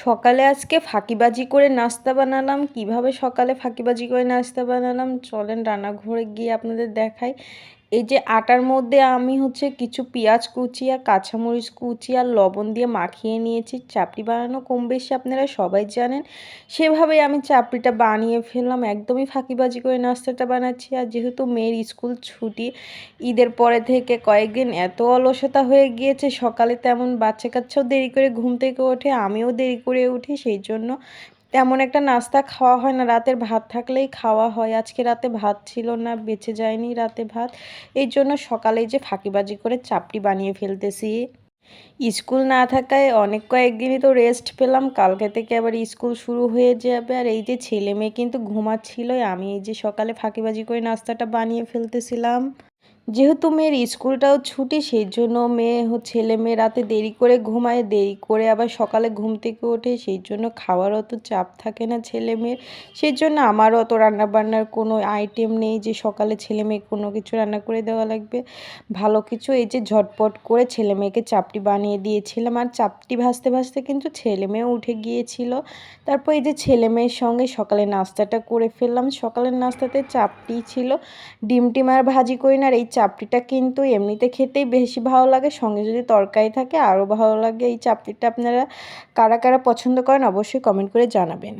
সকালে আজকে ফাঁকিবাজি করে নাস্তা বানালাম। কিভাবে সকালে ফাঁকিবাজি করে নাস্তা বানালাম চলেন রান্নাঘরে গিয়ে আপনাদের দেখাই। এই যে আটার মধ্যে আমি কিছু পেঁয়াজ কুচি আর কাঁচামরিচ কুচি আর লবণ দিয়ে মাখিয়ে নিয়েছি। চাপড়ি বানানো কম বেশি আপনারা সবাই জানেন, সেভাবেই আমি চাপড়িটা বানিয়ে ফেললাম। একদমই ফাঁকিবাজি করে নাস্তাটা বানাচ্ছি। আর যেহেতু মেয়ের স্কুল ছুটি, ঈদের পরে থেকে কয়েকদিন এত অলসতা হয়ে গিয়েছে, সকালে তেমন বাচ্চা কাচ্চাও দেরি করে ঘুম থেকে ওঠে, আমিও দেরি করে উঠি, সেই জন্য তেমন একটা নাস্তা খাওয়া হয় না। রাতের ভাত থাকলেই খাওয়া হয়। আজকে রাতে ভাত ছিল না, বেঁচে যায়নি রাতে ভাত, এই জন্য সকালেই যে ফাঁকিবাজি করে চাপটি বানিয়ে ফেলতেছি। স্কুল না থাকায় অনেক কয়েকদিনই তো রেস্ট পেলাম, কালকে থেকে আবার স্কুল শুরু হয়ে যাবে। আর এই যে ছেলে মেয়ে কিন্তু ঘুমাচ্ছিলই, আমি এই যে সকালে ফাঁকিবাজি করে নাস্তাটা বানিয়ে ফেলতেছিলাম। যেহেতু মেয়ের স্কুলটাও ছুটি, সেই জন্য ছেলে মেয়ে রাতে দেরি করে ঘুমায়, দেরি করে আবার সকালে ঘুম থেকে ওঠে, সেই জন্য খাওয়ার অত চাপ থাকে না ছেলে মেয়ের। সেই জন্য আমারও অত রান্নাবান্নার কোনো আইটেম নেই যে সকালে ছেলে মেয়ে কোনো কিছু রান্না করে দেওয়া লাগবে। ভালো কিছু এই যে ঝটপট করে ছেলে মেয়েকে চাপটি বানিয়ে দিয়েছিলাম। আর চাপটি ভাজতে ভাজতে কিন্তু ছেলে মেয়েও উঠে গিয়েছিল। তারপর এই যে ছেলে মেয়ের সঙ্গে সকালে নাস্তাটা করে ফেললাম। সকালের নাস্তাতে চাপটি ছিল, ডিম টিম আর ভাজি করি না। আর এই চাপটিটা কিন্তু এমনিতে খেতেই বেশি ভালো লাগে, সঙ্গে যদি তরকারি থাকে আরও ভালো লাগে। এই চাপটিটা আপনারা কারা কারা পছন্দ করেন অবশ্যই কমেন্ট করে জানাবেন।